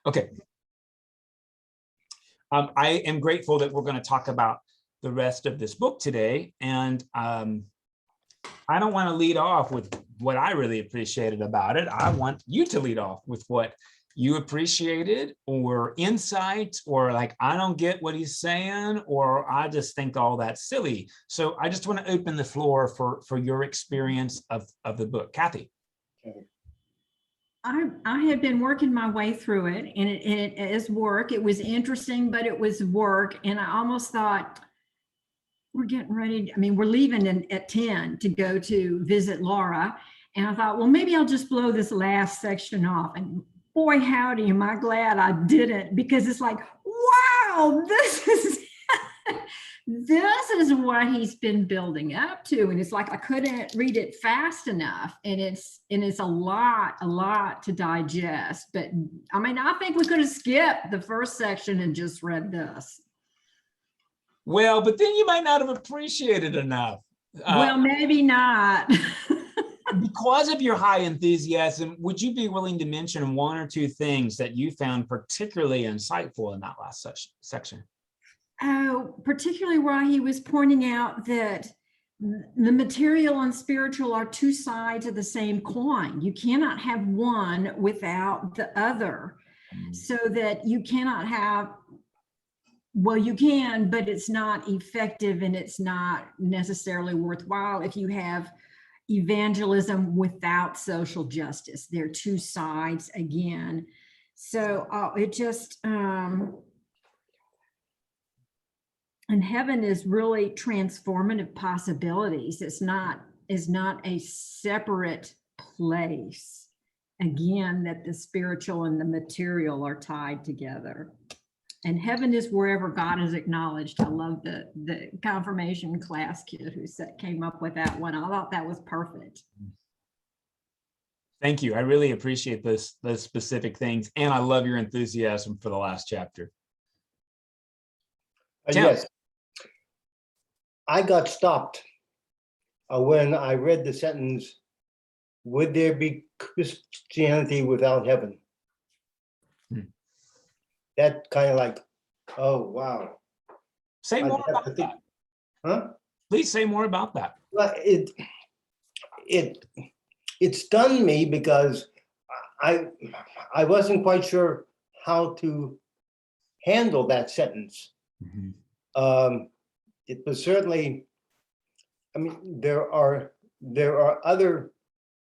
Okay. I am grateful that we're going to talk about the rest of this book today. And I don't want to lead off with what I really appreciated about it. I want you to lead off with what you appreciated, or insights, or like, I don't get what he's saying, or I just think all that's silly. So I just want to open the floor for your experience of the book. Kathy. I had been working my way through it, and it is work. It was interesting, but it was work. And I almost thought, we're getting ready. I mean, we're leaving at 10 to go to visit Laura. And I thought, well, maybe I'll just blow this last section off. And boy, howdy, am I glad I didn't, because it's like, wow, this is what he's been building up to. And it's like, I couldn't read it fast enough. And it's a lot to digest. But I mean, I think we could have skipped the first section and just read this. Well, but then you might not have appreciated enough. Well, maybe not. Because of your high enthusiasm, would you be willing to mention one or two things that you found particularly insightful in that last section? Particularly where he was pointing out that the material and spiritual are two sides of the same coin. You cannot have one without the other. So that you cannot have, well, you can, but it's not effective, and it's not necessarily worthwhile if you have evangelism without social justice. They're two sides again. So it just, and heaven is really transformative possibilities. It's not a separate place. Again, that the spiritual and the material are tied together. And heaven is wherever God is acknowledged. I love the confirmation class kid who came up with that one. I thought that was perfect. Thank you. I really appreciate those specific things. And I love your enthusiasm for the last chapter. Yes. I got stopped when I read the sentence, would there be Christianity without heaven? That kind of like, oh, wow. Say more about that. Huh? Please say more about that. Well, it stunned me because I wasn't quite sure how to handle that sentence. Mm-hmm. It was certainly, I mean, there are other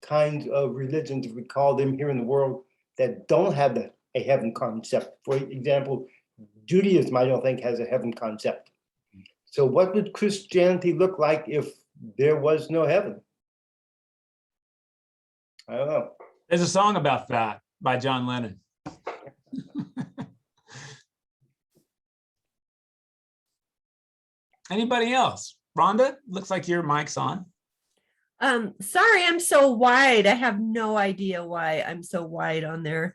kinds of religions, if we call them, here in the world that don't have a heaven concept. For example, Judaism, I don't think, has a heaven concept. So what would Christianity look like if there was no heaven? I don't know. There's a song about that by John Lennon. Anybody else? Rhonda, looks like your mic's on. Sorry, I'm so wide. I have no idea why I'm so wide on there.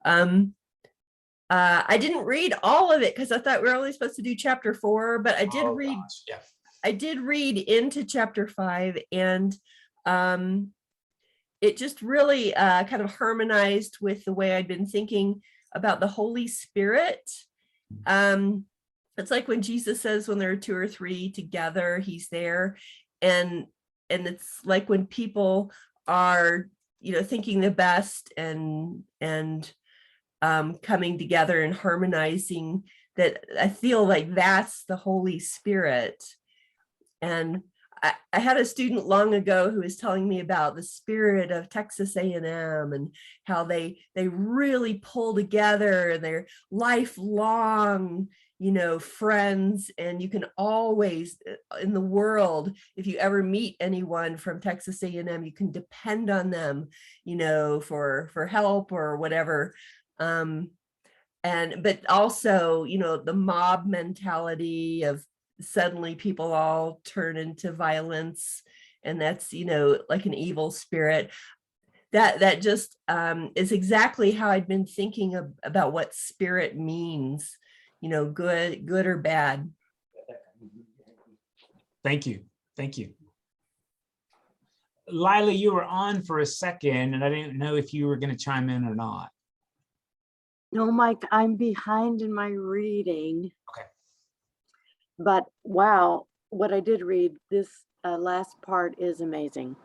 I didn't read all of it because I thought we were only supposed to do chapter 4, but I did read. Gosh, yeah. I did read into chapter 5, and it just really kind of harmonized with the way I'd been thinking about the Holy Spirit. It's like when Jesus says, when there are 2 or 3 together, he's there. And it's like when people are, thinking the best and coming together and harmonizing, that I feel like that's the Holy Spirit. And I had a student long ago who was telling me about the spirit of Texas A&M and how they really pull together, and they're lifelong, friends. And you can always, in the world, if you ever meet anyone from Texas A&M, you can depend on them, for help or whatever. But also, the mob mentality of suddenly people all turn into violence, and that's, like an evil spirit. That just is exactly how I'd been thinking about what spirit means, good or bad. Thank you. Lila, you were on for a second, and I didn't know if you were going to chime in or not. No, Mike, I'm behind in my reading. Okay. But wow, what I did read, this last part is amazing.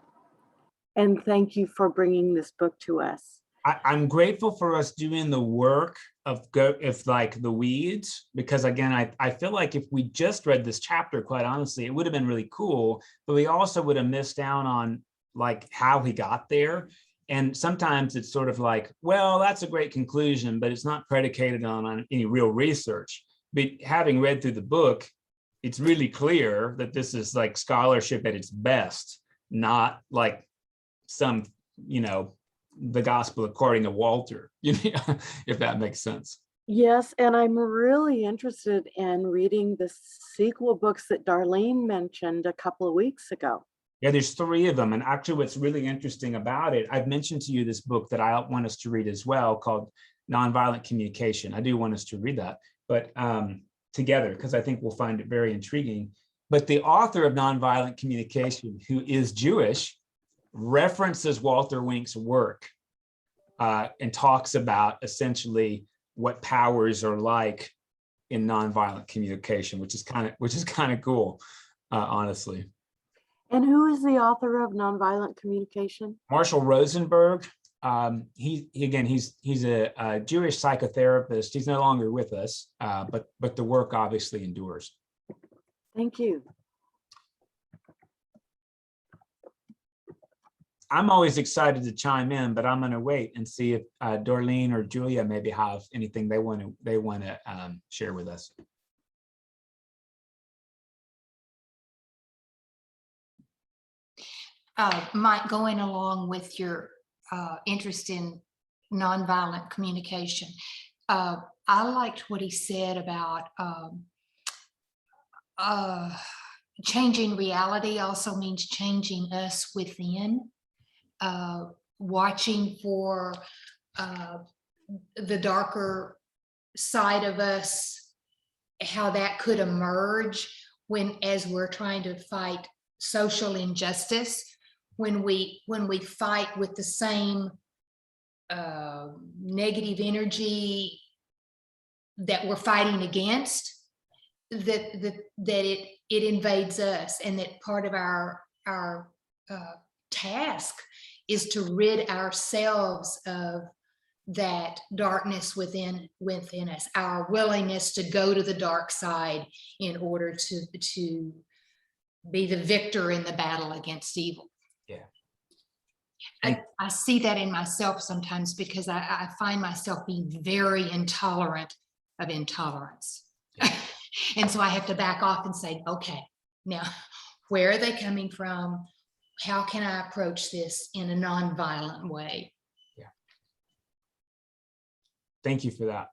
And thank you for bringing this book to us. I'm grateful for us doing the work of like the weeds, because again, I feel like if we just read this chapter, quite honestly, it would have been really cool, but we also would have missed out on like how he got there. And sometimes it's sort of like, well, that's a great conclusion, but it's not predicated on any real research. But having read through the book, it's really clear that this is like scholarship at its best, not like some, the gospel according to Walter, if that makes sense. Yes, and I'm really interested in reading the sequel books that Darlene mentioned a couple of weeks ago. Yeah, there's 3 of them. And actually what's really interesting about it, I've mentioned to you this book that I want us to read as well called Nonviolent Communication. I do want us to read that, but together, because I think we'll find it very intriguing. But the author of Nonviolent Communication, who is Jewish, references Walter Wink's work and talks about essentially what powers are like in nonviolent communication, which is kind of cool, honestly. And who is the author of Nonviolent Communication? Marshall Rosenberg. He's a Jewish psychotherapist. He's no longer with us, but the work obviously endures. Thank you. I'm always excited to chime in, but I'm going to wait and see if Darlene or Julia maybe have anything they want to share with us. Mike, going along with your interest in nonviolent communication, I liked what he said about changing reality also means changing us within, watching for the darker side of us, how that could emerge as we're trying to fight social injustice. When we fight with the same negative energy that we're fighting against, that it invades us, and that part of our task is to rid ourselves of that darkness within us, our willingness to go to the dark side in order to be the victor in the battle against evil. Yeah. I see that in myself sometimes, because I find myself being very intolerant of intolerance. Yeah. And so I have to back off and say, okay, now, where are they coming from? How can I approach this in a nonviolent way? Yeah. Thank you for that.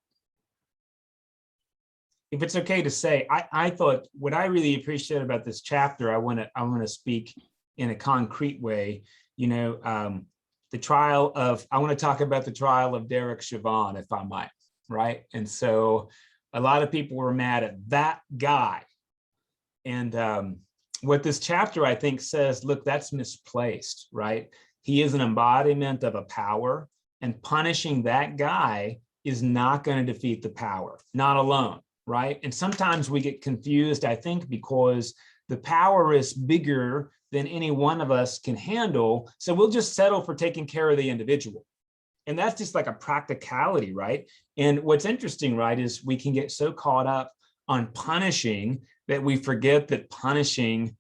If it's okay to say, I thought what I really appreciate about this chapter, I want to speak in a concrete way. The trial of, I want to talk about the trial of Derek Chauvin, if I might, right? And so a lot of people were mad at that guy. And what this chapter, I think, says, look, that's misplaced, right? He is an embodiment of a power, and punishing that guy is not going to defeat the power, not alone, right? And sometimes we get confused, I think, because the power is bigger than any one of us can handle. So we'll just settle for taking care of the individual. And that's just like a practicality, right? And what's interesting, right, is we can get so caught up on punishing that we forget that punishing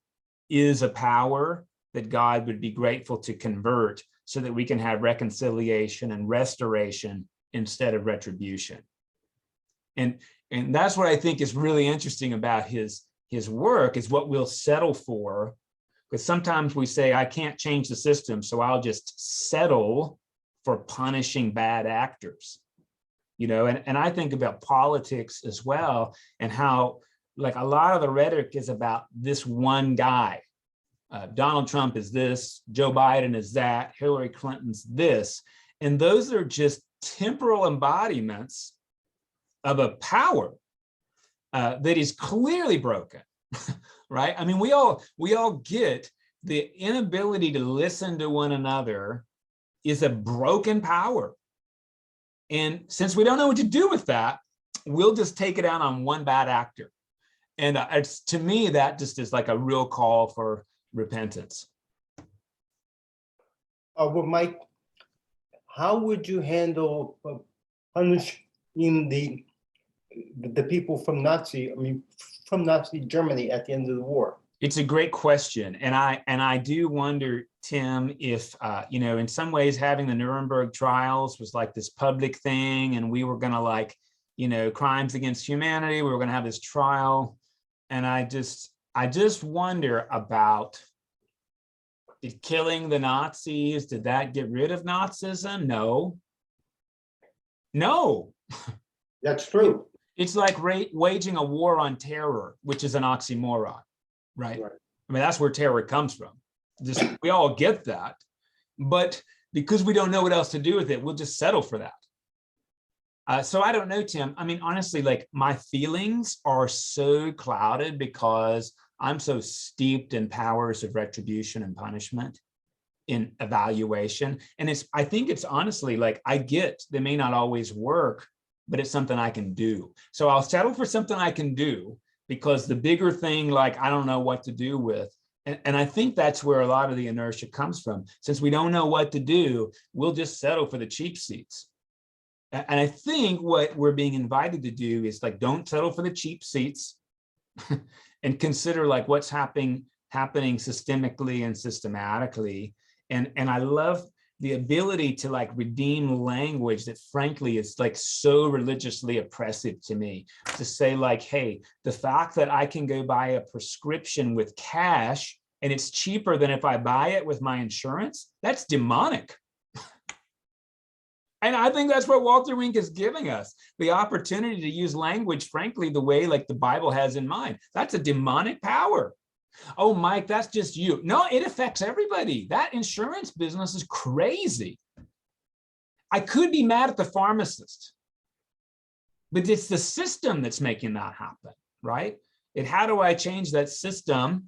is a power that God would be grateful to convert so that we can have reconciliation and restoration instead of retribution. And that's what I think is really interesting about his work, is what we'll settle for. Because sometimes we say, I can't change the system, so I'll just settle for punishing bad actors. And I think about politics as well, and how like a lot of the rhetoric is about this one guy. Donald Trump is this, Joe Biden is that, Hillary Clinton's this. And those are just temporal embodiments of a power that is clearly broken, right? I mean, we all get the inability to listen to one another is a broken power. And since we don't know what to do with that, we'll just take it out on one bad actor. And it's, to me, that just is like a real call for repentance. Well, Mike, how would you handle punishing the people from Nazi Germany at the end of the war? It's a great question. And I do wonder, Tim, if, you know, in some ways having the Nuremberg trials was like this public thing, and we were going to, like, you know, crimes against humanity, we were going to have this trial. And I just wonder about, did killing the Nazis, did that get rid of Nazism? No. No. That's true. It's like waging a war on terror, which is an oxymoron, right? Right. I mean, that's where terror comes from. Just, we all get that. But because we don't know what else to do with it, we'll just settle for that. So I don't know, Tim. I mean, honestly, like, my feelings are so clouded because I'm so steeped in powers of retribution and punishment, in evaluation. And I think it's honestly, like, I get they may not always work, but it's something I can do. So I'll settle for something I can do, because the bigger thing, like, I don't know what to do with. And I think that's where a lot of the inertia comes from. Since we don't know what to do, we'll just settle for the cheap seats. And I think what we're being invited to do is, like, don't settle for the cheap seats and consider, like, what's happening systemically and systematically. And I love the ability to, like, redeem language that frankly is, like, so religiously oppressive to me, to say, like, hey, the fact that I can go buy a prescription with cash and it's cheaper than if I buy it with my insurance, that's demonic. And I think that's what Walter Wink is giving us, the opportunity to use language, frankly, the way, like, the Bible has in mind. That's a demonic power. Oh, Mike, that's just you. No, it affects everybody. That insurance business is crazy. I could be mad at the pharmacist, but it's the system that's making that happen, right? And how do I change that system?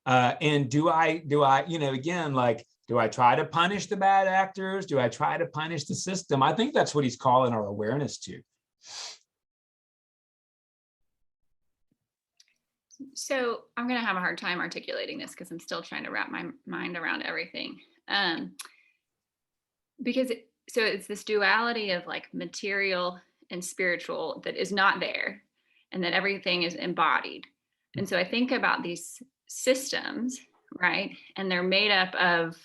And do I, you know, again, like, do I try to punish the bad actors? Do I try to punish the system? I think that's what he's calling our awareness to. So I'm going to have a hard time articulating this because I'm still trying to wrap my mind around everything. Because it's this duality of, like, material and spiritual that is not there, and that everything is embodied. And so I think about these systems, right? And they're made up of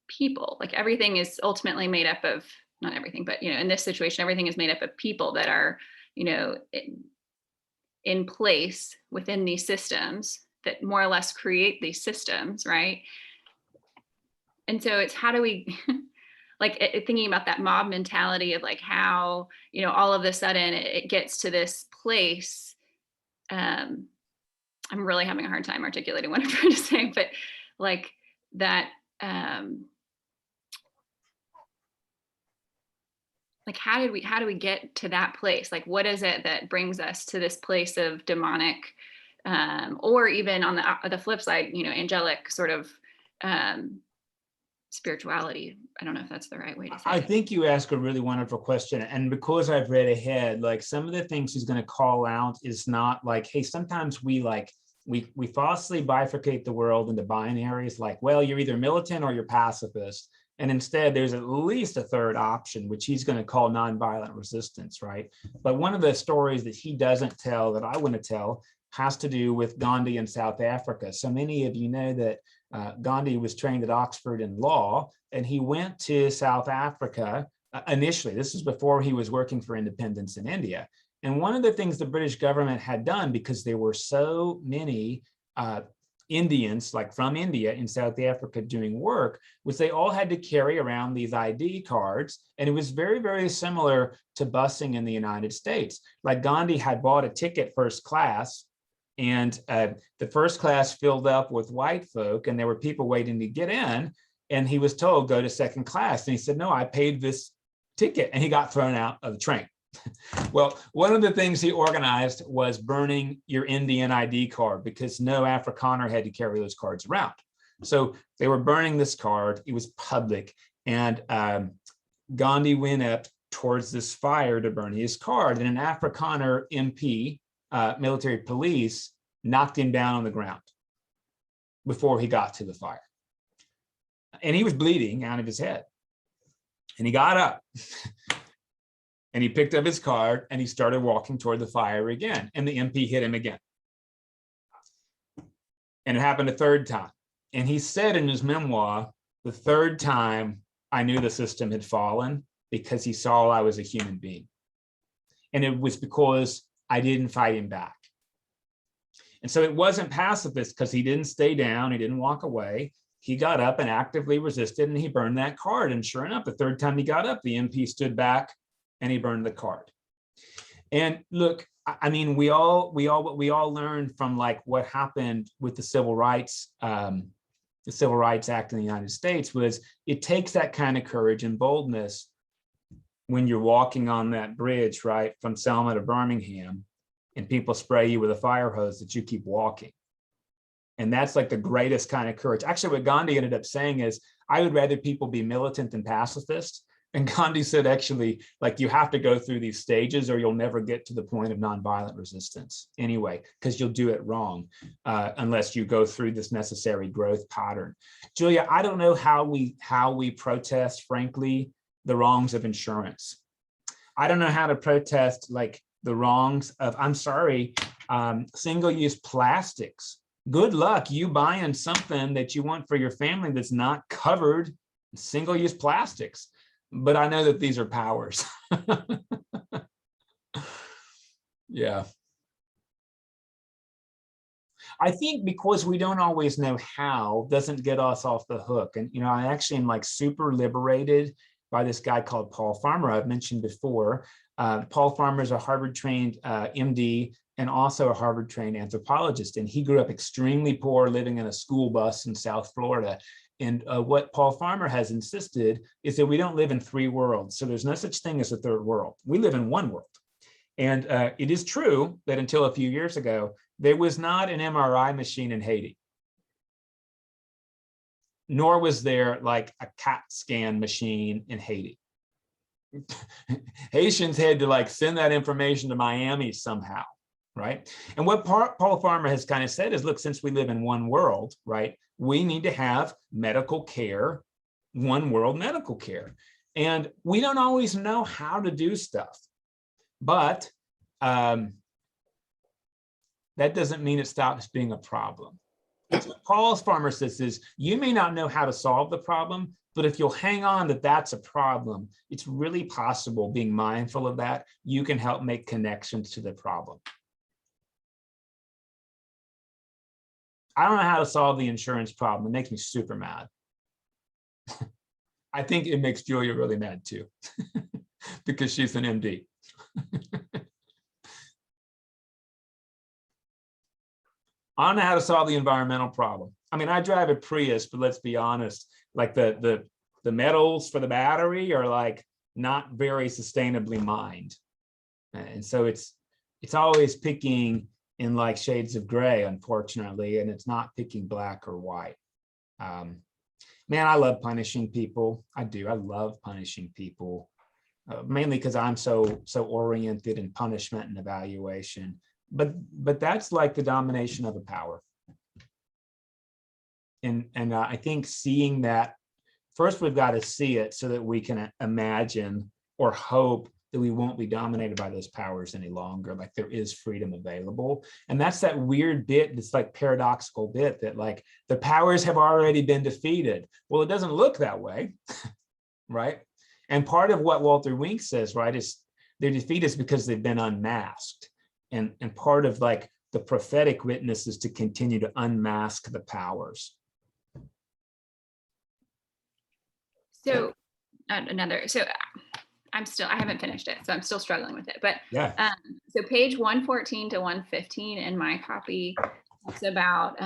people. Like, everything is ultimately made up of, not everything, but, you know, in this situation, everything is made up of people that are, you know, in place within these systems that more or less create these systems, right? And so it's, how do we, like, thinking about that mob mentality of, like, how, you know, all of a sudden it gets to this place. I'm really having a hard time articulating what I'm trying to say, but, like, that, like, how do we get to that place? Like, what is it that brings us to this place of demonic, or even on the flip side, you know, angelic sort of spirituality? I don't know if that's the right way to say it. I think you ask a really wonderful question. And because I've read ahead, like, some of the things he's going to call out is not like, hey, sometimes we falsely bifurcate the world into binaries, like, well, you're either militant or you're pacifist. And instead, there's at least a third option, which he's going to call nonviolent resistance, right? But one of the stories that he doesn't tell that I want to tell has to do with Gandhi in South Africa. So many of you know that Gandhi was trained at Oxford in law, and he went to South Africa initially. This was before he was working for independence in India. And one of the things the British government had done, because there were so many Indians, like, from India in South Africa doing work, was they all had to carry around these ID cards. And it was very, very similar to busing in the United States. Like, Gandhi had bought a ticket first class, and the first class filled up with white folk, and there were people waiting to get in. And he was told, go to second class. And he said, no, I paid this ticket. And he got thrown out of the train. Well, one of the things he organized was burning your Indian ID card, because no Afrikaner had to carry those cards around. So they were burning this card. It was public. And Gandhi went up towards this fire to burn his card. And an Afrikaner MP, military police, knocked him down on the ground before he got to the fire. And he was bleeding out of his head. And he got up and he picked up his card and he started walking toward the fire again. And the MP hit him again. And it happened a third time. And he said in his memoir, the third time I knew the system had fallen because he saw I was a human being. And it was because I didn't fight him back. And so it wasn't pacifist because he didn't stay down, he didn't walk away. He got up and actively resisted and he burned that card. And sure enough, the third time he got up, the MP stood back and he burned the card. And look, I mean, we all learned from like what happened with the Civil Rights Act in the United States was it takes that kind of courage and boldness when you're walking on that bridge, right, from Selma to Birmingham, and people spray you with a fire hose that you keep walking. And that's like the greatest kind of courage. Actually, what Gandhi ended up saying is, I would rather people be militant than pacifist. And Gandhi said, actually, like you have to go through these stages or you'll never get to the point of nonviolent resistance anyway, because you'll do it wrong unless you go through this necessary growth pattern. Julia, I don't know how we protest, frankly, the wrongs of insurance. I don't know how to protest like the wrongs of, I'm sorry, single-use plastics. Good luck you buying something that you want for your family that's not covered in single-use plastics. But I know that these are powers. Yeah. I think because we don't always know how doesn't get us off the hook. And, you know, I actually am like super liberated by this guy called Paul Farmer I've mentioned before. Paul Farmer is a Harvard-trained MD and also a Harvard-trained anthropologist. And he grew up extremely poor, living in a school bus in South Florida. And what Paul Farmer has insisted is that we don't live in three worlds. So there's no such thing as a third world. We live in one world. And it is true that until a few years ago, there was not an MRI machine in Haiti. Nor was there like a CAT scan machine in Haiti. Haitians had to like send that information to Miami somehow, right? And what Paul Farmer has kind of said is, look, since we live in one world, right, we need to have medical care, one world medical care. And we don't always know how to do stuff, but that doesn't mean it stops being a problem. That's what Paul Farmer says is, you may not know how to solve the problem, but if you'll hang on that that's a problem, it's really possible, being mindful of that, you can help make connections to the problem. I don't know how to solve the insurance problem. It makes me super mad. I think it makes Julia really mad too, because she's an MD. I don't know how to solve the environmental problem. I mean, I drive a Prius, but let's be honest, like the metals for the battery are like not very sustainably mined. And so it's always picking in like shades of gray, unfortunately, and it's not picking black or white. Man, I love punishing people. I do. I love punishing people, mainly because I'm so oriented in punishment and evaluation. But that's like the domination of a power. And I think seeing that, first we've got to see it so that we can imagine or hope that we won't be dominated by those powers any longer, like there is freedom available. And that's that weird bit, this like paradoxical bit that like the powers have already been defeated. Well, it doesn't look that way, right? And part of what Walter Wink says, right, is their defeat is because they've been unmasked. And part of like the prophetic witness is to continue to unmask the powers. So I haven't finished it, so I'm still struggling with it. But yeah. So page 114 to 115 in my copy talks about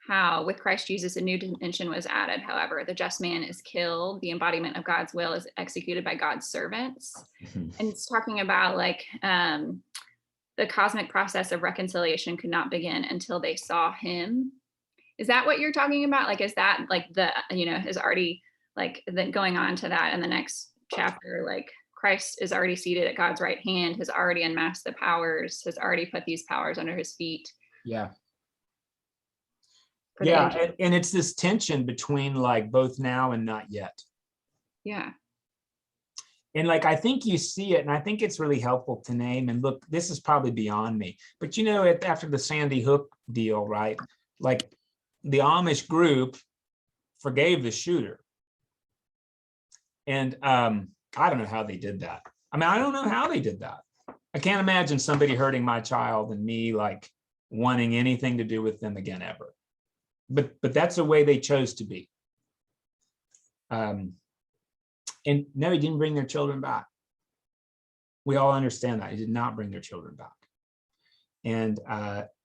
how with Christ Jesus, a new dimension was added. However, the just man is killed. The embodiment of God's will is executed by God's servants. Mm-hmm. And it's talking about like the cosmic process of reconciliation could not begin until they saw him. Is that what you're talking about? Like, is that like is already like then going on to that in the next chapter, like Christ is already seated at God's right hand, has already unmasked the powers, has already put these powers under his feet. Yeah. For the Yeah, angels. and it's this tension between like both now and not yet. Yeah. And like, I think you see it, and I think it's really helpful to name, and look, this is probably beyond me, but you know, after the Sandy Hook deal, right? Like the Amish group forgave the shooter. And I don't know how they did that. I mean, I don't know how they did that. I can't imagine somebody hurting my child and me like wanting anything to do with them again ever. But that's the way they chose to be. And no, he didn't bring their children back. We all understand that. He did not bring their children back. And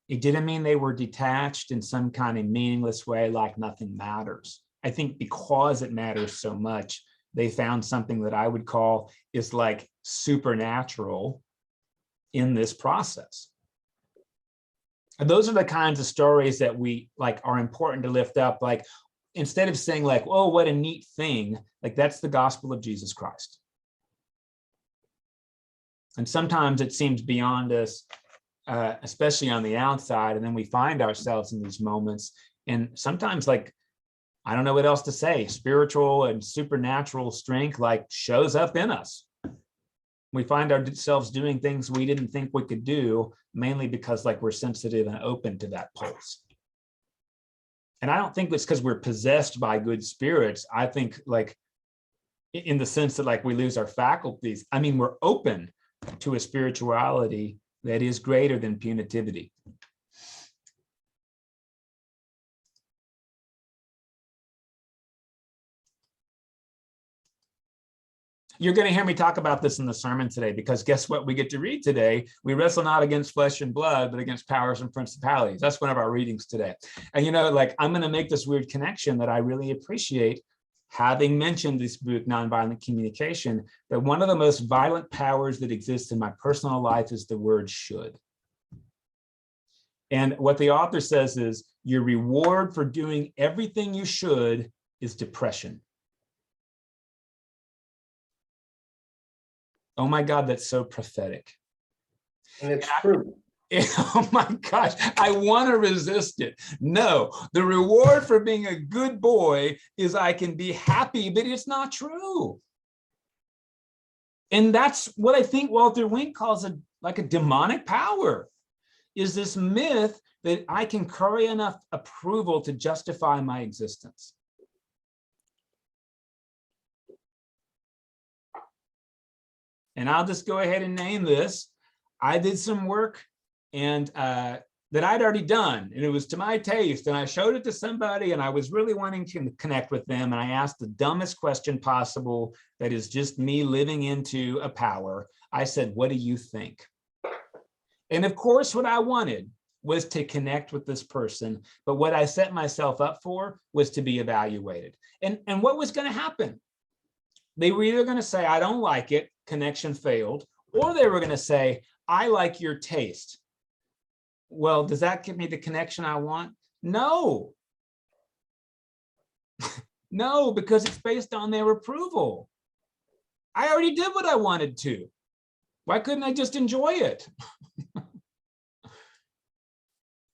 it didn't mean they were detached in some kind of meaningless way, like nothing matters. I think because it matters so much, they found something that I would call is like supernatural in this process. And those are the kinds of stories that we like are important to lift up. Like, instead of saying like, oh, what a neat thing, like that's the gospel of Jesus Christ. And sometimes it seems beyond us, especially on the outside, and then we find ourselves in these moments. And sometimes like, I don't know what else to say, spiritual and supernatural strength like shows up in us. We find ourselves doing things we didn't think we could do, mainly because like we're sensitive and open to that pulse. And I don't think it's because we're possessed by good spirits. I think like in the sense that like we lose our faculties. I mean, we're open to a spirituality that is greater than punitivity. You're going to hear me talk about this in the sermon today, because guess what we get to read today? We wrestle not against flesh and blood, but against powers and principalities. That's one of our readings today. And, you know, like I'm going to make this weird connection that I really appreciate, having mentioned this book, Nonviolent Communication, that one of the most violent powers that exists in my personal life is the word should. And what the author says is your reward for doing everything you should is depression. Oh my God, that's so prophetic. And it's true. Oh my gosh, I want to resist it. No, the reward for being a good boy is I can be happy, but it's not true. And that's what I think Walter Wink calls a demonic power, is this myth that I can curry enough approval to justify my existence. And I'll just go ahead and name this. I did some work and that I'd already done, and it was to my taste, and I showed it to somebody, and I was really wanting to connect with them, and I asked the dumbest question possible that is just me living into a power. I said, what do you think? And of course, what I wanted was to connect with this person, but what I set myself up for was to be evaluated. And what was going to happen? They were either going to say, I don't like it, connection failed, or they were going to say, I like your taste. Well, does that give me the connection I want? No. No, because it's based on their approval. I already did what I wanted to. Why couldn't I just enjoy it?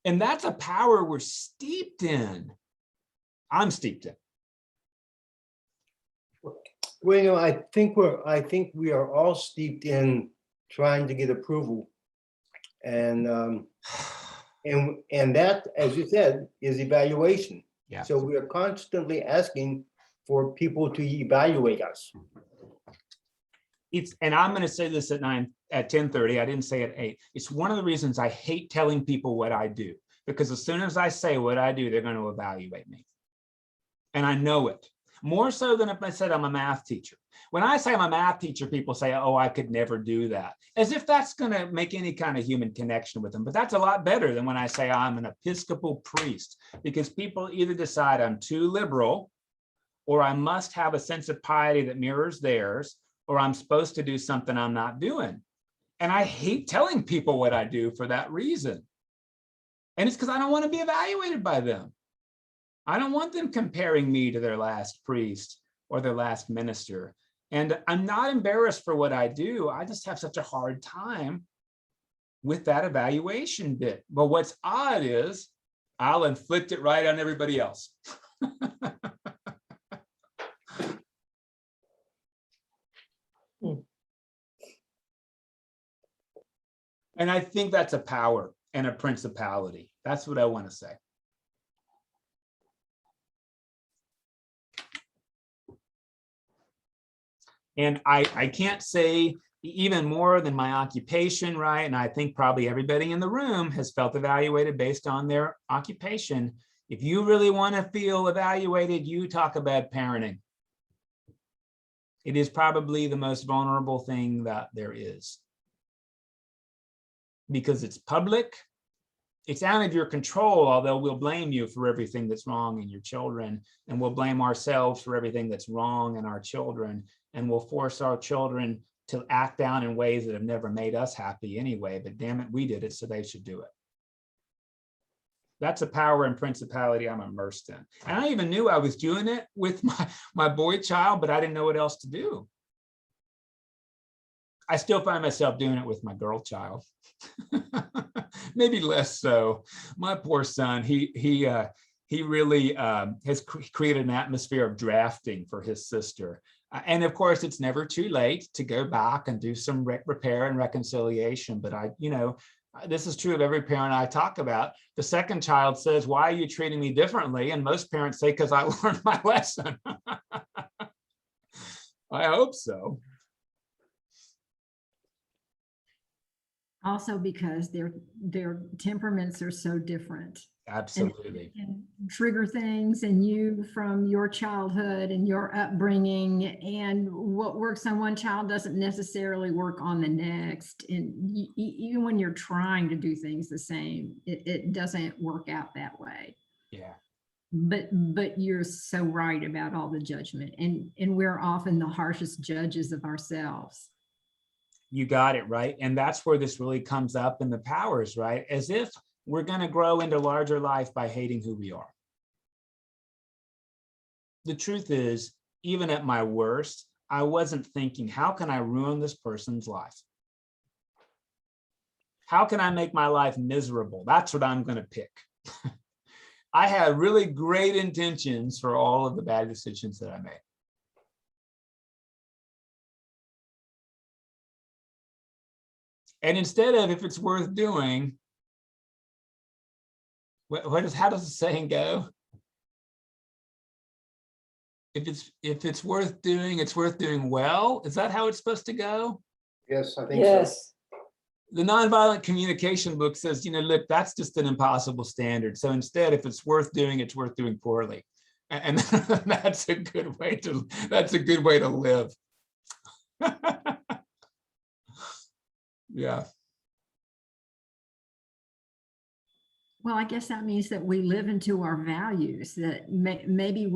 And that's a power we're steeped in. I'm steeped in. Well, you know, I think we are all steeped in trying to get approval, and that, as you said, is evaluation. Yeah. So we are constantly asking for people to evaluate us. And I'm going to say this at 10:30. I didn't say at 8. It's one of the reasons I hate telling people what I do, because as soon as I say what I do, they're going to evaluate me. And I know it. More so than if I said I'm a math teacher. When I say I'm a math teacher, people say, oh, I could never do that. As if that's going to make any kind of human connection with them. But that's a lot better than when I say I'm an Episcopal priest, because people either decide I'm too liberal, or I must have a sense of piety that mirrors theirs, or I'm supposed to do something I'm not doing. And I hate telling people what I do for that reason. And it's because I don't want to be evaluated by them. I don't want them comparing me to their last priest or their last minister. And I'm not embarrassed for what I do. I just have such a hard time with that evaluation bit. But what's odd is I'll inflict it right on everybody else. And I think that's a power and a principality. That's what I want to say. And I can't say even more than my occupation, right? And I think probably everybody in the room has felt evaluated based on their occupation. If you really want to feel evaluated, you talk about parenting. It is probably the most vulnerable thing that there is. Because it's public, it's out of your control, although we'll blame you for everything that's wrong in your children, and we'll blame ourselves for everything that's wrong in our children, and we'll force our children to act down in ways that have never made us happy anyway, but damn it, we did it, so they should do it. That's a power and principality I'm immersed in. And I even knew I was doing it with my boy child, but I didn't know what else to do. I still find myself doing it with my girl child. Maybe less so. My poor son, he really has created an atmosphere of drafting for his sister. And of course, it's never too late to go back and do some repair and reconciliation. But this is true of every parent I talk about. The second child says, "Why are you treating me differently?" And most parents say, "Because I learned my lesson." I hope so. Also because their temperaments are so different. Absolutely. And trigger things in you from your childhood and your upbringing, and what works on one child doesn't necessarily work on the next. And even when you're trying to do things the same, it doesn't work out that way. Yeah. But you're so right about all the judgment, and we're often the harshest judges of ourselves. You got it, right? And that's where this really comes up in the powers, right? As if we're going to grow into larger life by hating who we are. The truth is, even at my worst, I wasn't thinking, how can I ruin this person's life? How can I make my life miserable? That's what I'm going to pick. I had really great intentions for all of the bad decisions that I made. And instead of, if it's worth doing, how does the saying go? If it's worth doing, it's worth doing well. Is that how it's supposed to go? Yes, I think so. The Nonviolent Communication book says, look, that's just an impossible standard. So instead, if it's worth doing, it's worth doing poorly. And that's a good way to live. Yeah. Well, I guess that means that we live into our values, that maybe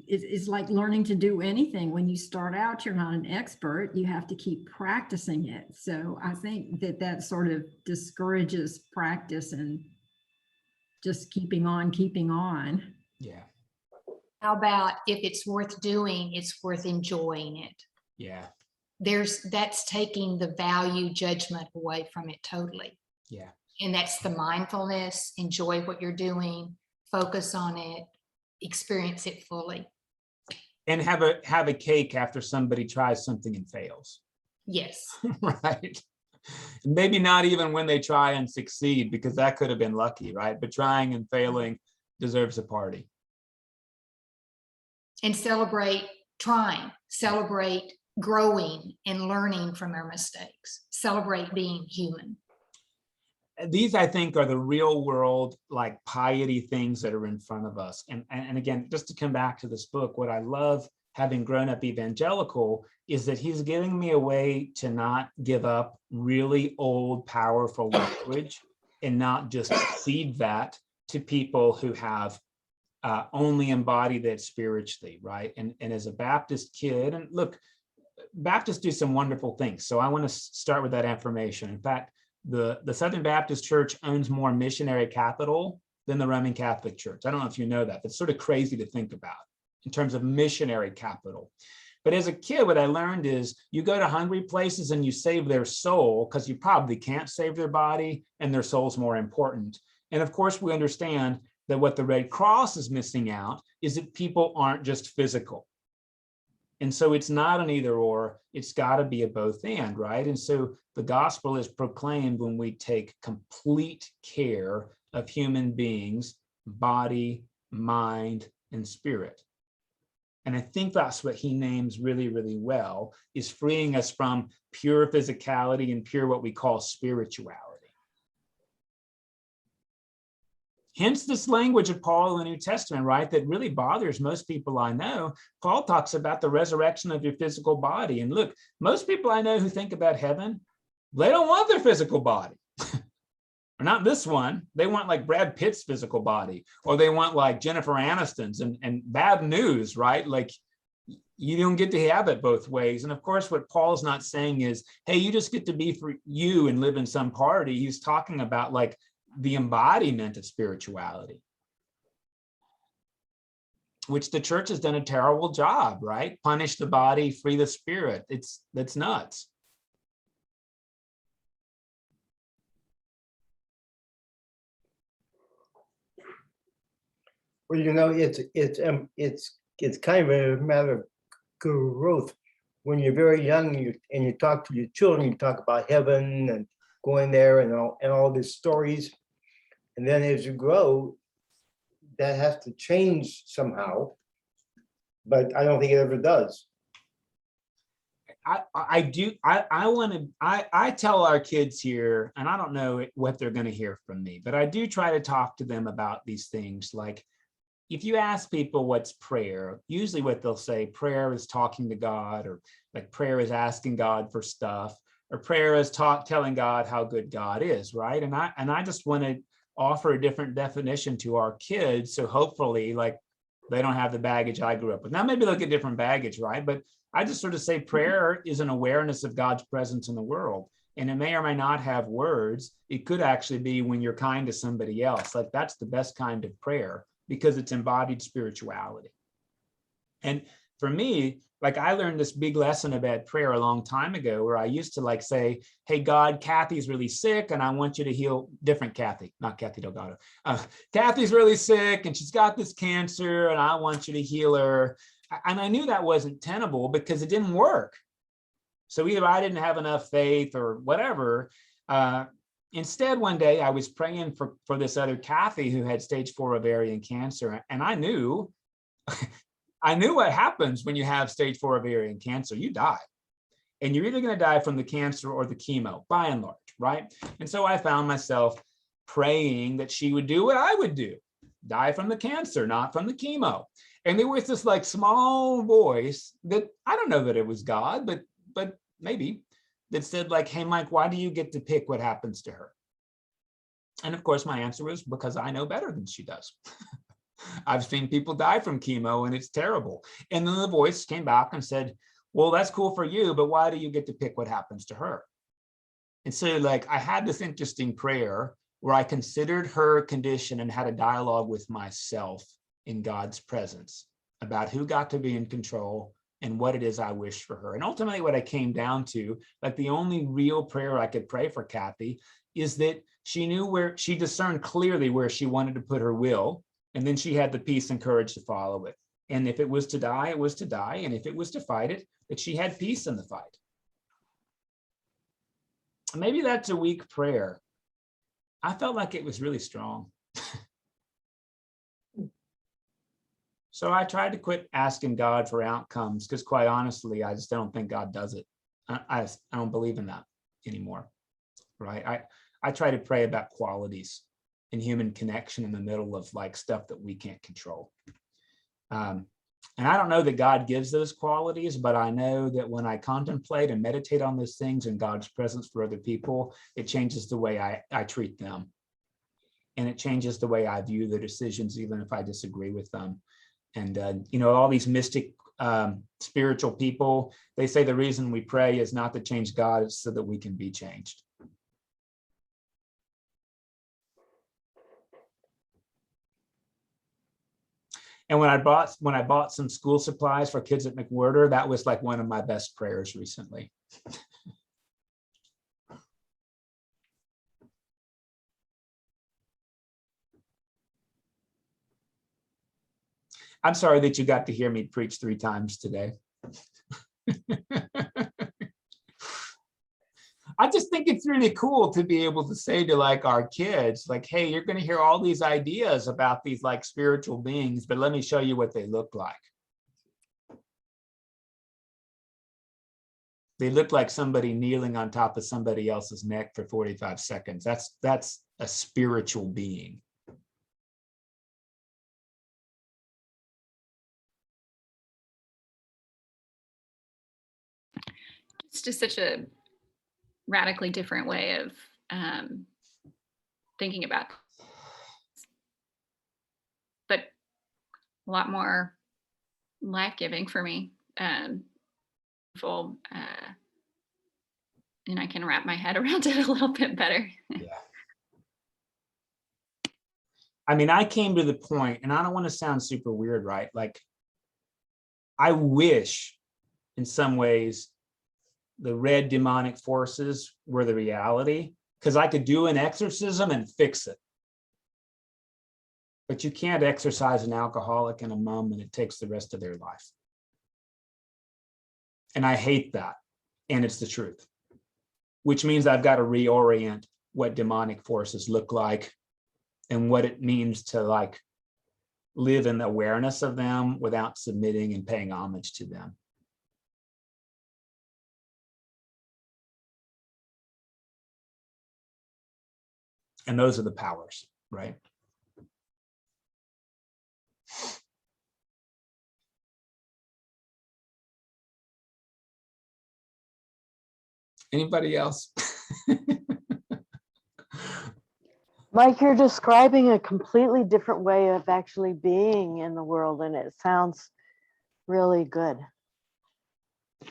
it's like learning to do anything. When you start out, you're not an expert, you have to keep practicing it. So I think that sort of discourages practice and just keeping on. Yeah. How about if it's worth doing, it's worth enjoying it? Yeah. That's taking the value judgment away from it totally. Yeah. And that's the mindfulness, enjoy what you're doing, focus on it, experience it fully. And have a cake after somebody tries something and fails. Yes. Right. Maybe not even when they try and succeed, because that could have been lucky, right? But trying and failing deserves a party. And celebrate trying, celebrate growing and learning from our mistakes, celebrate being human. These, I think, are the real world, like piety things that are in front of us. And again, just to come back to this book, what I love, having grown up evangelical, is that he's giving me a way to not give up really old, powerful language and not just feed that to people who have only embodied that spiritually, right? And as a Baptist kid, and look, Baptists do some wonderful things. So I want to start with that affirmation. In fact, the Southern Baptist Church owns more missionary capital than the Roman Catholic Church. I don't know if you know that. That's sort of crazy to think about in terms of missionary capital. But as a kid, what I learned is you go to hungry places and you save their soul, because you probably can't save their body, and their soul's more important. And of course, we understand that what the Red Cross is missing out is that people aren't just physical. And so it's not an either or, it's got to be a both and, right? And so the gospel is proclaimed when we take complete care of human beings, body, mind, and spirit. And I think that's what he names really, really well, is freeing us from pure physicality and pure what we call spirituality. Hence this language of Paul in the New Testament, right, that really bothers most people I know. Paul talks about the resurrection of your physical body. And look, most people I know who think about heaven, they don't want their physical body. Or not this one. They want like Brad Pitt's physical body, or they want like Jennifer Aniston's, and bad news, right? Like you don't get to have it both ways. And of course, what Paul's not saying is, hey, you just get to be for you and live in some party. He's talking about like the embodiment of spirituality, which the church has done a terrible job, right? Punish the body, free the spirit. That's nuts. Well, you know, it's kind of a matter of growth. When you're very young and you talk to your children, you talk about heaven and going there and all these stories. And then as you grow, that has to change somehow. But I don't think it ever does. I tell our kids here, and I don't know what they're going to hear from me, but I do try to talk to them about these things. Like, if you ask people what's prayer, usually what they'll say, prayer is talking to God, or like prayer is asking God for stuff, or prayer is telling God how good God is, right? And I just want to offer a different definition to our kids, so hopefully, like, they don't have the baggage I grew up with. Now, maybe they'll get different baggage, right? But I just sort of say prayer is an awareness of God's presence in the world. And it may or may not have words. It could actually be when you're kind to somebody else. Like, that's the best kind of prayer, because it's embodied spirituality. And for me, like, I learned this big lesson about prayer a long time ago, where I used to like say, hey, God, Kathy's really sick and I want you to heal. Different Kathy, not Kathy Delgado. Kathy's really sick and she's got this cancer and I want you to heal her. And I knew that wasn't tenable because it didn't work. So either I didn't have enough faith or whatever. Instead, one day I was praying for this other Kathy who had stage 4 ovarian cancer. And I knew what happens when you have stage 4 ovarian cancer. You die. And you're either going to die from the cancer or the chemo, by and large, right? And so I found myself praying that she would do what I would do, die from the cancer, not from the chemo. And there was this like small voice that, I don't know that it was God, but maybe, that said like, hey, Mike, why do you get to pick what happens to her? And of course, my answer was, because I know better than she does. I've seen people die from chemo and it's terrible. And then the voice came back and said, well, that's cool for you, but why do you get to pick what happens to her? And so like, I had this interesting prayer where I considered her condition and had a dialogue with myself in God's presence about who got to be in control and what it is I wish for her. And ultimately what I came down to, like the only real prayer I could pray for Kathy is that she knew where, she discerned clearly where she wanted to put her will. And then she had the peace and courage to follow it. And if it was to die, it was to die. And if it was to fight it, that she had peace in the fight. Maybe that's a weak prayer. I felt like it was really strong. So I tried to quit asking God for outcomes, because quite honestly, I just don't think God does it. I don't believe in that anymore, right? I try to pray about qualities and human connection in the middle of like stuff that we can't control. And I don't know that God gives those qualities, but I know that when I contemplate and meditate on those things in God's presence for other people, it changes the way I treat them. And it changes the way I view their decisions, even if I disagree with them. And, you know, all these mystic spiritual people, they say the reason we pray is not to change God, it's so that we can be changed. And when I bought some school supplies for kids at McWhirter, that was like one of my best prayers recently. I'm sorry that you got to hear me preach 3 times today. I just think it's really cool to be able to say to like our kids, like, hey, you're going to hear all these ideas about these like spiritual beings, but let me show you what they look like. They look like somebody kneeling on top of somebody else's neck for 45 seconds. That's a spiritual being. It's just such a radically different way of thinking about, but a lot more life-giving for me. Full, and I can wrap my head around it a little bit better. Yeah. I mean, I came to the point, and I don't want to sound super weird, right? Like, I wish in some ways the red demonic forces were the reality, because I could do an exorcism and fix it. But you can't exorcise an alcoholic and a mom, and it takes the rest of their life. And I hate that. And it's the truth, which means I've got to reorient what demonic forces look like and what it means to like live in the awareness of them without submitting and paying homage to them. And those are the powers, right? Anybody else? Mike, you're describing a completely different way of actually being in the world, and it sounds really good.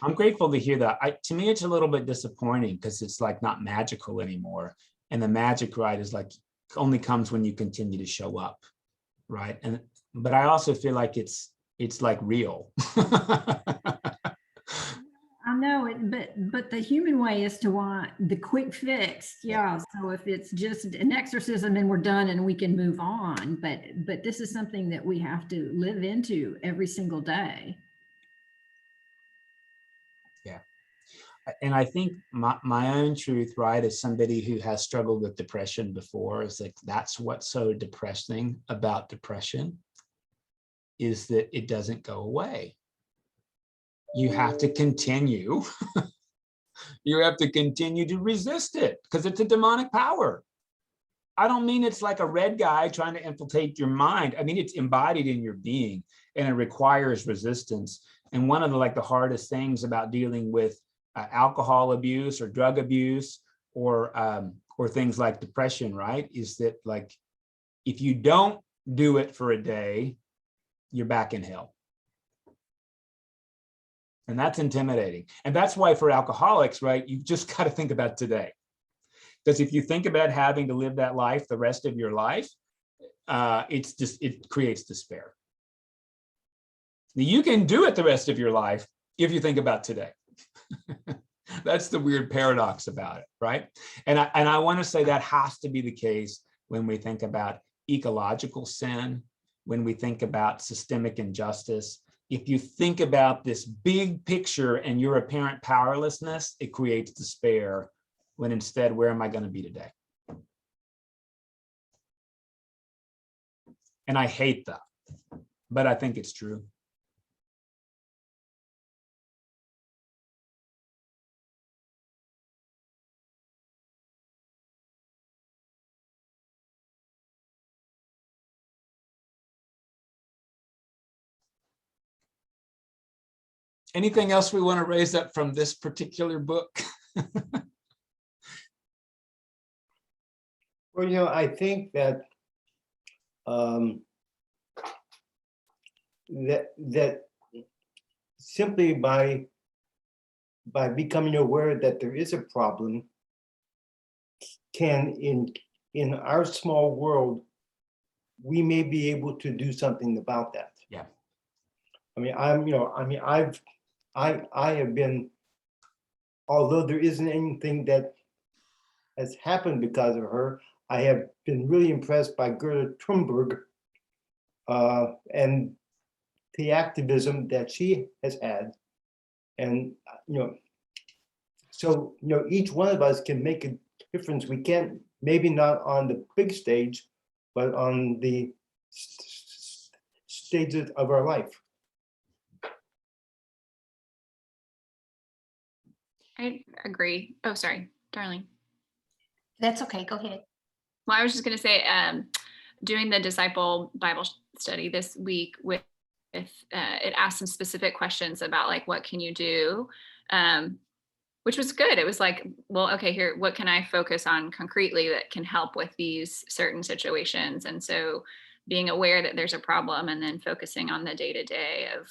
I'm grateful to hear that. To me, it's a little bit disappointing because it's like not magical anymore. And the magic, right, is like only comes when you continue to show up, right? But I also feel like it's like real. I know it, but the human way is to want the quick fix. Yeah. So if it's just an exorcism and we're done and we can move on, but this is something that we have to live into every single day. Yeah. And I think my own truth, right, as somebody who has struggled with depression before, is like that's what's so depressing about depression, is that it doesn't go away. You have to continue. You have to continue to resist it because it's a demonic power. I don't mean it's like a red guy trying to infiltrate your mind. I mean, it's embodied in your being and it requires resistance. And one of the hardest things about dealing with alcohol abuse or drug abuse or things like depression, right, is that like, if you don't do it for a day, you're back in hell. And that's intimidating. And that's why for alcoholics, right, you've just got to think about today. Because if you think about having to live that life the rest of your life, it creates despair. You can do it the rest of your life if you think about today. That's the weird paradox about it, right? And I want to say that has to be the case when we think about ecological sin, when we think about systemic injustice. If you think about this big picture and your apparent powerlessness, it creates despair, when instead, where am I going to be today? And I hate that, but I think it's true. Anything else we want to raise up from this particular book? Well, I think that that simply by becoming aware that there is a problem, can in our small world, we may be able to do something about that. Yeah. I mean, I have been, although there isn't anything that has happened because of her, I have been really impressed by Greta Thunberg and the activism that she has had. And, so, each one of us can make a difference. We can't, maybe not on the big stage, but on the stages of our life. I agree. Oh, sorry, Darlene. That's okay, go ahead. Well, I was just going to say, doing the disciple Bible study this week with it asked some specific questions about like, what can you do? Which was good. It was like, well, okay, here, what can I focus on concretely that can help with these certain situations? And so being aware that there's a problem and then focusing on the day-to-day of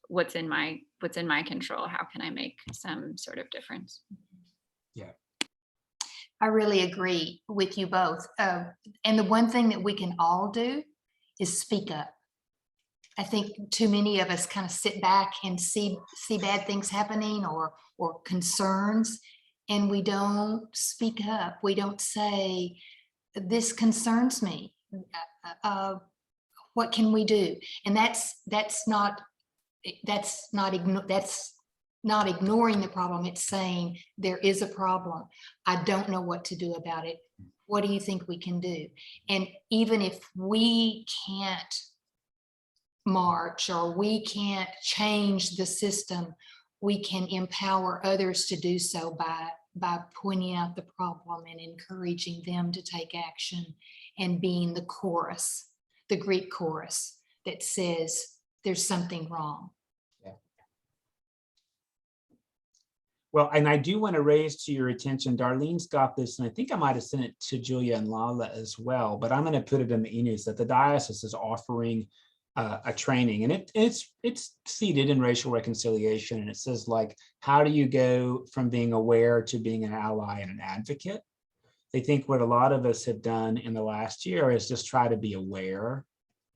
what's in my control. How can I make some sort of difference? Yeah. I really agree with you both. And the one thing that we can all do is speak up. I think too many of us kind of sit back and see bad things happening or concerns, and we don't speak up. We don't say, this concerns me. What can we do? And that's not ignoring the problem. It's saying there is a problem. I don't know what to do about it. What do you think we can do? And even if we can't march or we can't change the system, we can empower others to do so by pointing out the problem and encouraging them to take action and being the chorus, the Greek chorus that says there's something wrong. Well, and I do want to raise to your attention, Darlene's got this, and I think I might have sent it to Julia and Lala as well, but I'm going to put it in the e-news that the diocese is offering a training, and it's seated in racial reconciliation, and it says like, how do you go from being aware to being an ally and an advocate? They think what a lot of us have done in the last year is just try to be aware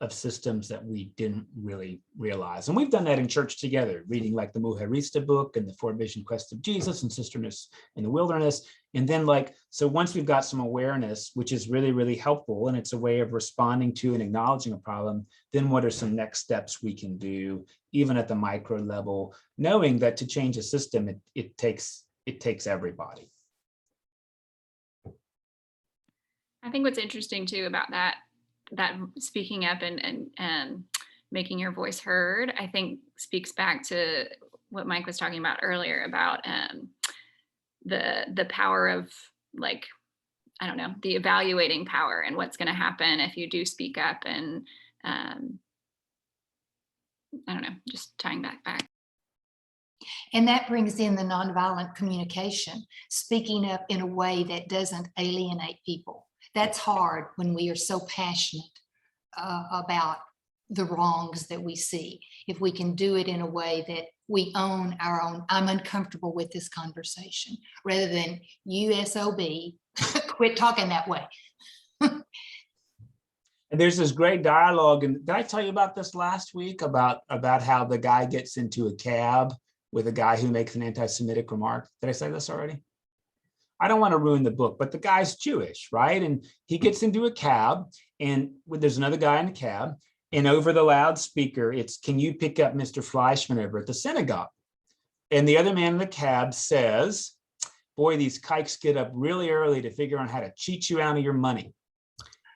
of systems that we didn't really realize. And we've done that in church together, reading like the Mujerista book and the Four Vision Quest of Jesus and Sisterness in the Wilderness. And then like, so once we've got some awareness, which is really, really helpful, and it's a way of responding to and acknowledging a problem, then what are some next steps we can do, even at the micro level, knowing that to change a system, it takes everybody. I think what's interesting too about that speaking up and making your voice heard, I think speaks back to what Mike was talking about earlier about the power of, like, I don't know, the evaluating power and what's going to happen if you do speak up, and I don't know, just tying back. And that brings in the nonviolent communication, speaking up in a way that doesn't alienate people. That's hard when we are so passionate about the wrongs that we see. If we can do it in a way that we own our own, I'm uncomfortable with this conversation, rather than SOB, quit talking that way. And there's this great dialogue, and did I tell you about this last week about how the guy gets into a cab with a guy who makes an anti-Semitic remark? Did I say this already? I don't want to ruin the book, but the guy's Jewish, right? And he gets into a cab, and there's another guy in the cab, and over the loudspeaker, it's, can you pick up Mr. Fleischman over at the synagogue? And the other man in the cab says, boy, these kikes get up really early to figure out how to cheat you out of your money.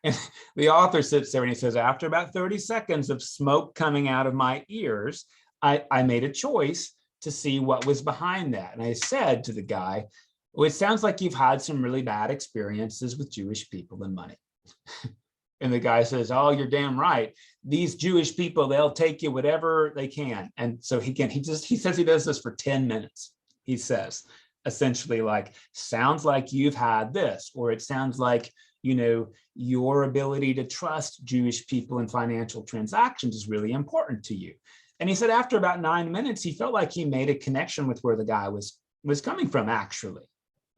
And the author sits there and he says, after about 30 seconds of smoke coming out of my ears, I made a choice to see what was behind that. And I said to the guy, well, it sounds like you've had some really bad experiences with Jewish people and money. And the guy says, oh, you're damn right. These Jewish people, they'll take you whatever they can. And so he says he does this for 10 minutes. He says, essentially, like, sounds like you've had this, or it sounds like, you know, your ability to trust Jewish people in financial transactions is really important to you. And he said after about 9 minutes, he felt like he made a connection with where the guy was coming from, actually.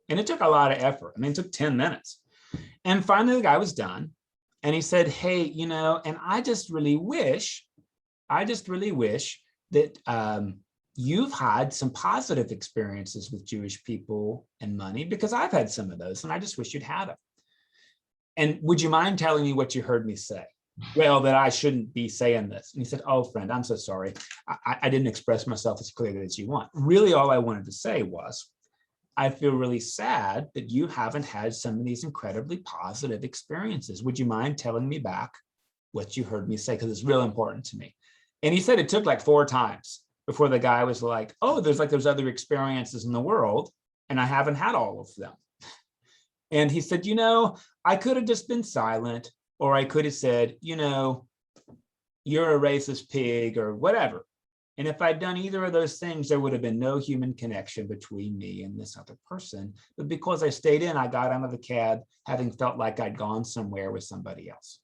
And it took a lot of effort. I mean, it took 10 minutes. And finally, the guy was done. And he said, hey, you know, and I just really wish I just really wish that you've had some positive experiences with Jewish people and money, because I've had some of those, and I just wish you'd had them. And would you mind telling me what you heard me say? Well, that I shouldn't be saying this. And he said, oh, friend, I'm so sorry. I didn't express myself as clearly as you want. Really, all I wanted to say was, I feel really sad that you haven't had some of these incredibly positive experiences. Would you mind telling me back what you heard me say? Because it's real important to me. And he said it took like 4 times before the guy was like, oh, there's other experiences in the world, and I haven't had all of them. And he said, I could have just been silent, or I could have said, you're a racist pig or whatever. And if I'd done either of those things, there would have been no human connection between me and this other person. But because I stayed in, I got out of the cab having felt like I'd gone somewhere with somebody else.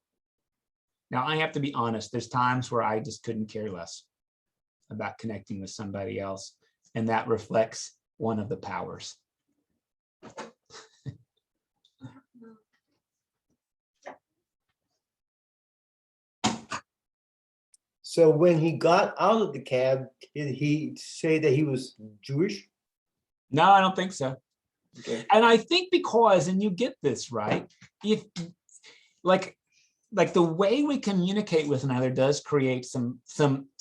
Now, I have to be honest, there's times where I just couldn't care less about connecting with somebody else. And that reflects one of the powers. So when he got out of the cab, did he say that he was Jewish? No, I don't think so. Okay. And I think because, and you get this, right? If like the way we communicate with another does create some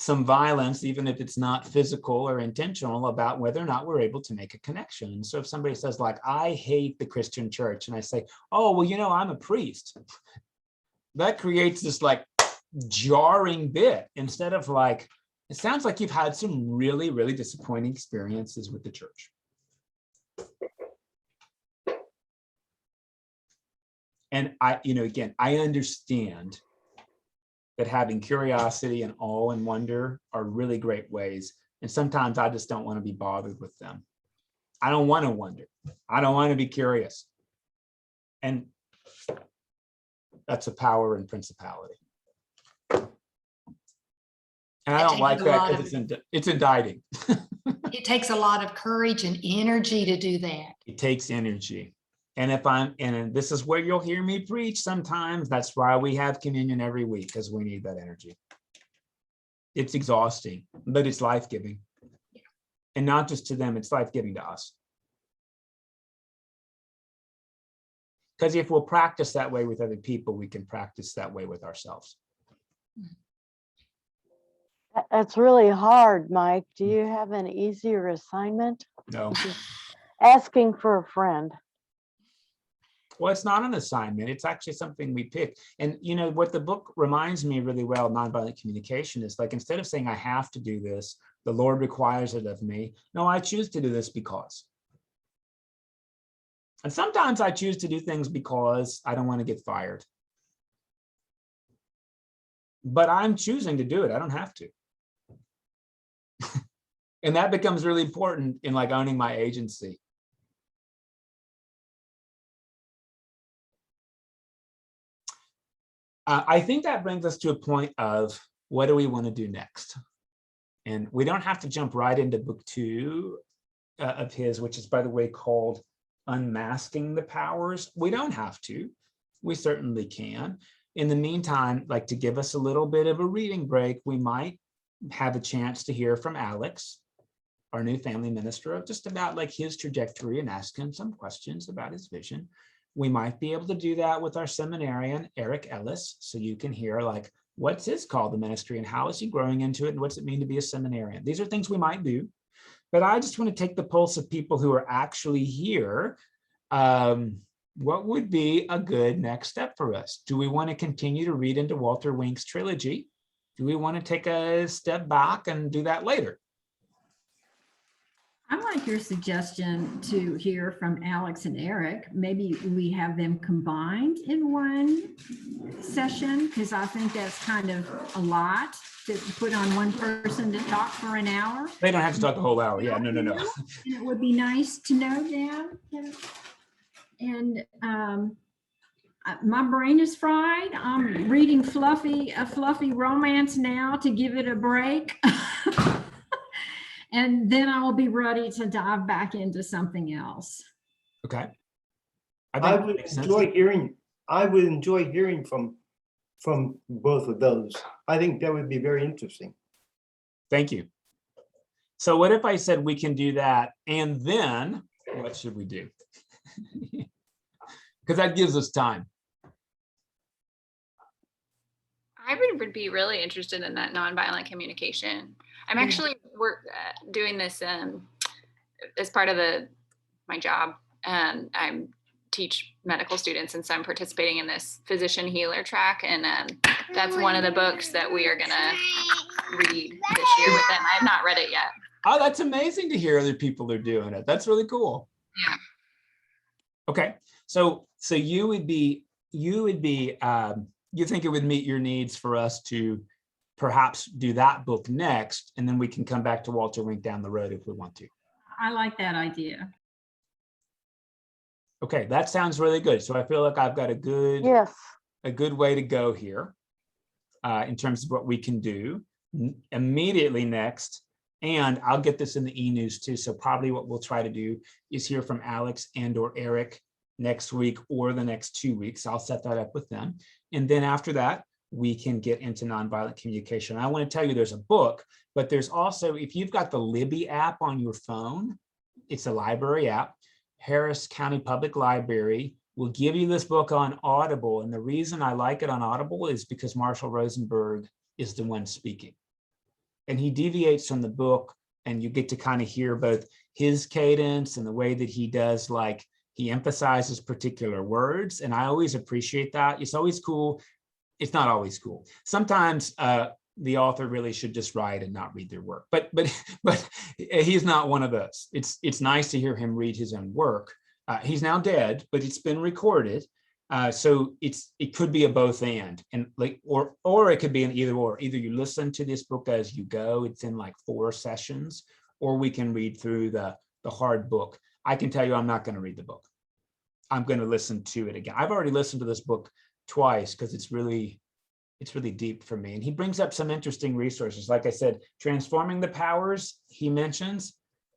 violence, even if it's not physical or intentional, about whether or not we're able to make a connection. And so if somebody says like, I hate the Christian church, and I say, oh, well, I'm a priest, that creates this like jarring bit, instead of like, it sounds like you've had some really, really disappointing experiences with the church. And again, I understand that having curiosity and awe and wonder are really great ways. And sometimes I just don't want to be bothered with them. I don't want to wonder. I don't want to be curious. And that's a power in principality. And I don't like that because it's indicting. It takes a lot of courage and energy to do that. It takes energy. And and this is where you'll hear me preach sometimes. That's why we have communion every week, because we need that energy. It's exhausting, but it's life-giving. Yeah. And not just to them, it's life-giving to us. Because if we'll practice that way with other people, we can practice that way with ourselves. That's really hard, Mike. Do you have an easier assignment? No. Asking for a friend. Well, it's not an assignment. It's actually something we pick. And what the book reminds me really well, Nonviolent Communication, is like, instead of saying I have to do this, the Lord requires it of me. No, I choose to do this because. And sometimes I choose to do things because I don't want to get fired. But I'm choosing to do it. I don't have to. And that becomes really important in like owning my agency. I think that brings us to a point of, what do we want to do next? And we don't have to jump right into book 2 of his, which is, by the way, called Unmasking the Powers. We don't have to. We certainly can. In the meantime, like, to give us a little bit of a reading break, we might have a chance to hear from Alex, our new family minister, just about like his trajectory, and ask him some questions about his vision. We might be able to do that with our seminarian, Eric Ellis, so you can hear like, what's his call to ministry and how is he growing into it, and what's it mean to be a seminarian? These are things we might do, but I just want to take the pulse of people who are actually here. What would be a good next step for us? Do we want to continue to read into Walter Wink's trilogy? Do we want to take a step back and do that later? I like your suggestion to hear from Alex and Eric. Maybe we have them combined in one session, because I think that's kind of a lot to put on one person to talk for an hour. They don't have to talk the whole hour. Yeah, no. And it would be nice to know them. And my brain is fried. I'm reading a fluffy romance now to give it a break. And then I will be ready to dive back into something else. Okay. I would enjoy hearing from from both of those. I think that would be very interesting. Thank you. So what if I said we can do that, and then what should we do? Because that gives us time. I would be really interested in that nonviolent communication. I'm Yeah. actually doing this as part of my job, and I teach medical students, and so I'm participating in this physician healer track, and that's one of the books that we are gonna read this year with them. I have not read it yet. Oh, that's amazing to hear other people are doing it. That's really cool. Yeah. Okay, so you think it would meet your needs for us to perhaps do that book next, and then we can come back to Walter Wink down the road if we want to. I like that idea. Okay, that sounds really good. So I feel like I've got a good Yes. way to go here in terms of what we can do immediately next. And I'll get this in the e-news too. So probably what we'll try to do is hear from Alex and or Eric next week or the next 2 weeks. I'll set that up with them. And then after that, we can get into nonviolent communication. I want to tell you there's a book, but there's also, if you've got the Libby app on your phone, it's a library app. Harris County Public Library will give you this book on Audible. And the reason I like it on Audible is because Marshall Rosenberg is the one speaking. And he deviates from the book, and you get to kind of hear both his cadence and the way that he does, like he emphasizes particular words. And I always appreciate that. It's always cool. It's not always cool. Sometimes the author really should just write and not read their work. But he's not one of those. It's nice to hear him read his own work. He's now dead, but it's been recorded. So it could be a both and like or it could be an either or. Either you listen to this book as you go, it's in like 4 sessions, or we can read through the hard book. I can tell you I'm not going to read the book. I'm going to listen to it again. I've already listened to this book twice because it's really deep for me. And he brings up some interesting resources. Like I said, Transforming the Powers, he mentions.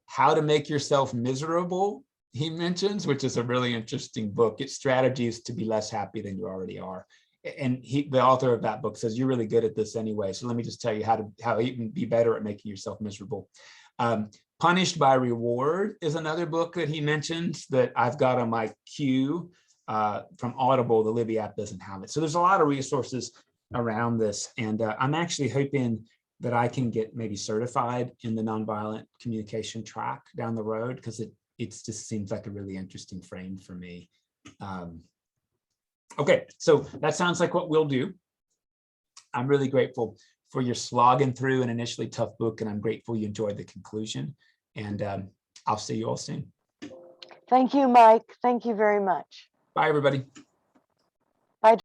How to Make Yourself Miserable, he mentions, which is a really interesting book. It's strategies to be less happy than you already are. And the author of that book says, you're really good at this anyway. So let me just tell you how you can be better at making yourself miserable. Punished by Reward is another book that he mentions that I've got on my queue from Audible. The Libby app doesn't have it. So there's a lot of resources around this. And I'm actually hoping that I can get maybe certified in the nonviolent communication track down the road, because it just seems like a really interesting frame for me. Okay, so that sounds like what we'll do. I'm really grateful for your slogging through an initially tough book, and I'm grateful you enjoyed the conclusion. And I'll see you all soon. Thank you, Mike. Thank you very much. Bye, everybody.